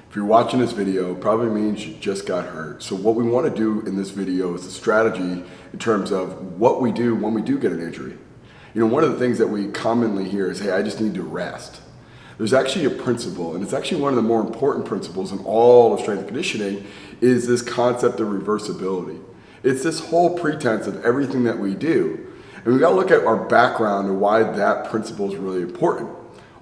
If you're watching this video, it probably means you just got hurt. So what we want to do in this video is a strategy in terms of what we do when we do get an injury. You know, one of the things that we commonly hear is, hey, I just need to rest. There's actually a principle, and it's actually one of the more important principles in all of strength and conditioning, is this concept of reversibility. It's this whole pretense of everything that we do. And we got to look at our background and why that principle is really important.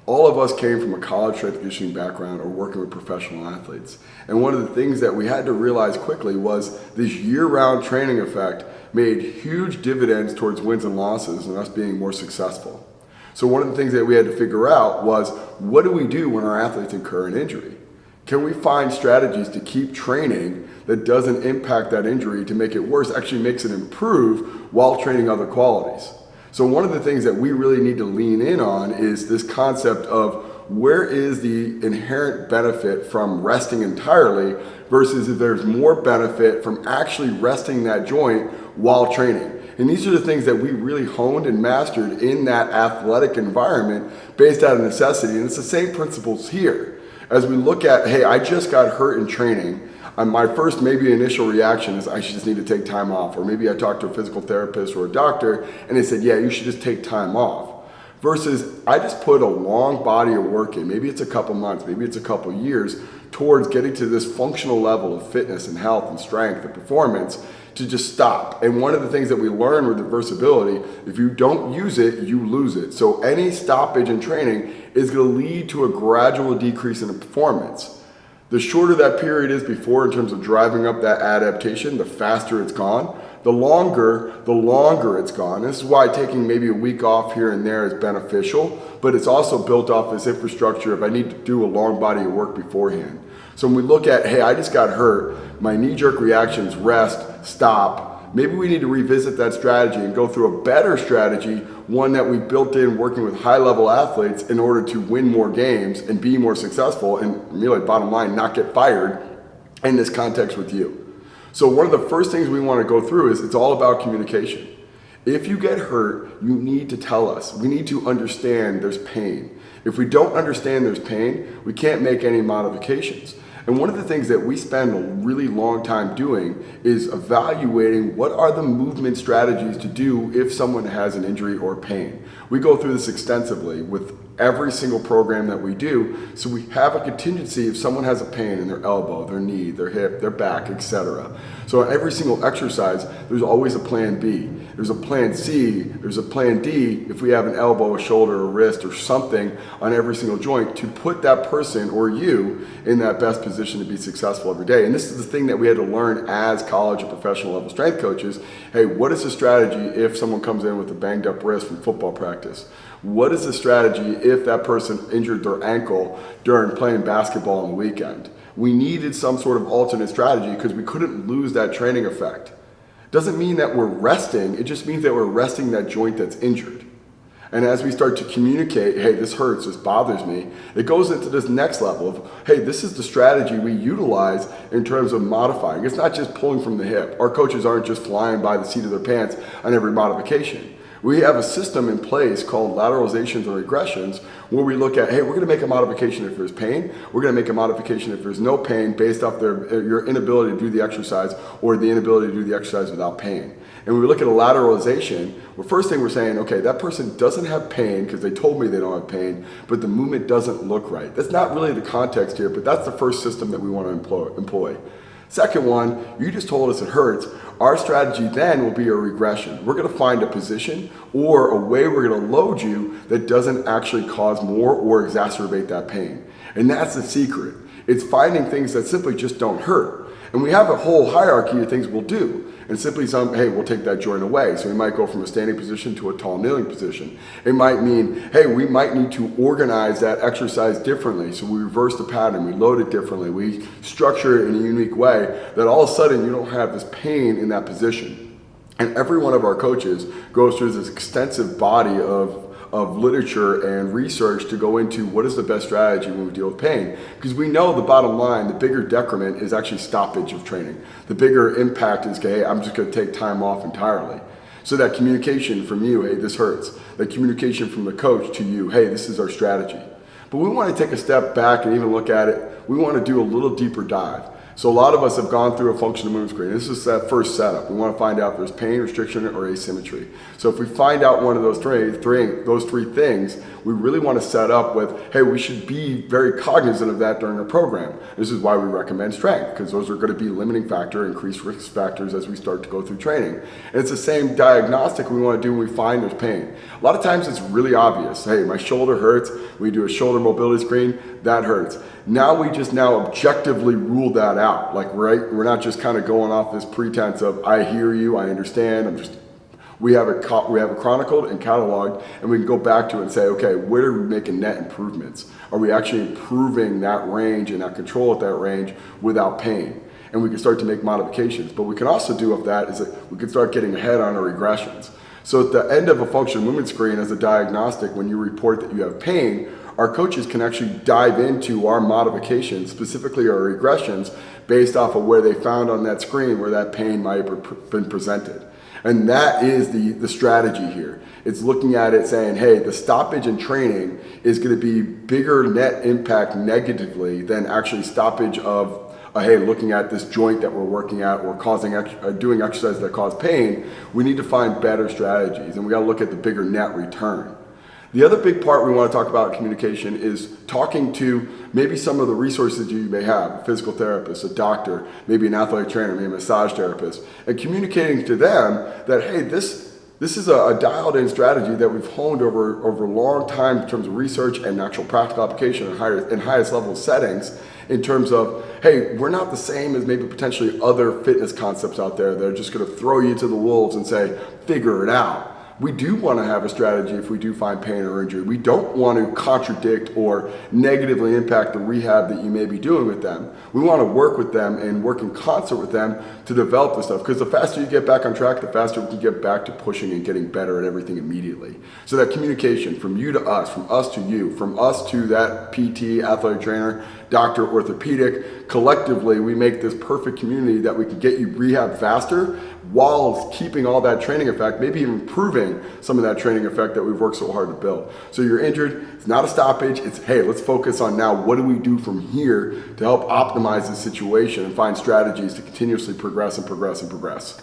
All of us came from a college strength and conditioning background or working with professional athletes. And one of the things that we had to realize quickly was this year-round training effect made huge dividends towards wins and losses and us being more successful. So one of the things that we had to figure out was, what do we do when our athletes incur an injury? Can we find strategies to keep training that doesn't impact that injury to make it worse, actually makes it improve while training other qualities? So one of the things that we really need to lean in on is this concept of where is the inherent benefit from resting entirely versus if there's more benefit from actually resting that joint while training. And these are the things that we really honed and mastered in that athletic environment based out of necessity. And it's the same principles here. As we look at, hey, I just got hurt in training. My first maybe initial reaction is I should just need to take time off. Or maybe I talked to a physical therapist or a doctor and they said, yeah, you should just take time off. Versus I just put a long body of work in, maybe it's a couple months, maybe it's a couple years, towards getting to this functional level of fitness and health and strength and performance to just stop. And one of the things that we learn with reversibility, if you don't use it, you lose it. So any stoppage in training is going to lead to a gradual decrease in the performance. The shorter that period is before in terms of driving up that adaptation, the faster it's gone. The longer it's gone. This is why taking maybe a week off here and there is beneficial, but it's also built off this infrastructure of I need to do a long body of work beforehand. So when we look at, hey, I just got hurt, my knee-jerk reaction is rest, stop. Maybe we need to revisit that strategy and go through a better strategy, one that we built in working with high-level athletes in order to win more games and be more successful and really, bottom line, not get fired in this context with you. So one of the first things we want to go through is it's all about communication. If you get hurt, you need to tell us. We need to understand there's pain. If we don't understand there's pain, we can't make any modifications. And one of the things that we spend a really long time doing is evaluating what are the movement strategies to do if someone has an injury or pain. We go through this extensively with every single program that we do, so we have a contingency if someone has a pain in their elbow, their knee, their hip, their back, etc. So on every single exercise, there's always a plan B. There's a plan C, there's a plan D if we have an elbow, a shoulder, a wrist, or something on every single joint to put that person or you in that best position to be successful every day. And this is the thing that we had to learn as college and professional level strength coaches. Hey, what is the strategy if someone comes in with a banged up wrist from football practice? What is the strategy if that person injured their ankle during playing basketball on the weekend? We needed some sort of alternate strategy because we couldn't lose that training effect. Doesn't mean that we're resting, it just means that we're resting that joint that's injured. And as we start to communicate, hey, this hurts, this bothers me, it goes into this next level of, hey, this is the strategy we utilize in terms of modifying. It's not just pulling from the hip. Our coaches aren't just flying by the seat of their pants on every modification. We have a system in place called lateralizations or regressions where we look at, hey, we're going to make a modification if there's pain. We're going to make a modification if there's no pain based off your inability to do the exercise or the inability to do the exercise without pain. And when we look at a lateralization, well, first thing we're saying, okay, that person doesn't have pain because they told me they don't have pain, but the movement doesn't look right. That's not really the context here, but that's the first system that we want to employ. Second one, you just told us it hurts. Our strategy then will be a regression. We're going to find a position or a way we're going to load you that doesn't actually cause more or exacerbate that pain. And that's the secret. It's finding things that simply just don't hurt. And we have a whole hierarchy of things we'll do. And simply hey, we'll take that joint away. So we might go from a standing position to a tall kneeling position. It might mean, hey, we might need to organize that exercise differently. So we reverse the pattern, we load it differently, we structure it in a unique way that all of a sudden you don't have this pain in that position. And every one of our coaches goes through this extensive body of literature and research to go into what is the best strategy when we deal with pain. Because we know the bottom line, the bigger decrement is actually stoppage of training. The bigger impact is, hey, I'm just going to take time off entirely. So that communication from you, hey, this hurts. That communication from the coach to you, hey, this is our strategy. But we want to take a step back and even look at it. We want to do a little deeper dive. So a lot of us have gone through a functional movement screen. This is that first setup. We want to find out if there's pain, restriction, or asymmetry. So if we find out one of those three things, we really want to set up with, hey, we should be very cognizant of that during our program. This is why we recommend strength, because those are going to be limiting factor, increased risk factors as we start to go through training. And it's the same diagnostic we want to do when we find there's pain. A lot of times it's really obvious. Hey, my shoulder hurts. We do a shoulder mobility screen, that hurts. Now we just objectively rule that out. Like, right? We're not just kind of going off this pretense of, I hear you, I understand, we have it chronicled and cataloged, and we can go back to it and say, okay, where are we making net improvements? Are we actually improving that range and that control at that range without pain? And we can start to make modifications. But we can also do of that is that we can start getting ahead on our regressions. So at the end of a functional movement screen as a diagnostic, when you report that you have pain, our coaches can actually dive into our modifications, specifically our regressions, based off of where they found on that screen where that pain might have been presented. And that is the strategy here. It's looking at it saying, hey, the stoppage in training is going to be bigger net impact negatively than actually stoppage of, hey, looking at this joint that we're working at or doing exercises that cause pain. We need to find better strategies, and we got to look at the bigger net return. The other big part we want to talk about in communication is talking to maybe some of the resources you may have, a physical therapist, a doctor, maybe an athletic trainer, maybe a massage therapist, and communicating to them that, hey, this is a dialed in strategy that we've honed over a long time in terms of research and actual practical application in highest level settings, in terms of, hey, we're not the same as maybe potentially other fitness concepts out there that are just going to throw you to the wolves and say, figure it out. We do want to have a strategy if we do find pain or injury. We don't want to contradict or negatively impact the rehab that you may be doing with them. We want to work with them and work in concert with them to develop this stuff, because the faster you get back on track, the faster we can get back to pushing and getting better at everything immediately. So that communication from you to us, from us to you, from us to that PT, athletic trainer, doctor, orthopedic, collectively we make this perfect community that we can get you rehab faster while keeping all that training effect, maybe even improving some of that training effect that we've worked so hard to build. So you're injured, it's not a stoppage, it's, hey, let's focus on now what do we do from here to help optimize the situation and find strategies to continuously progress and progress and progress.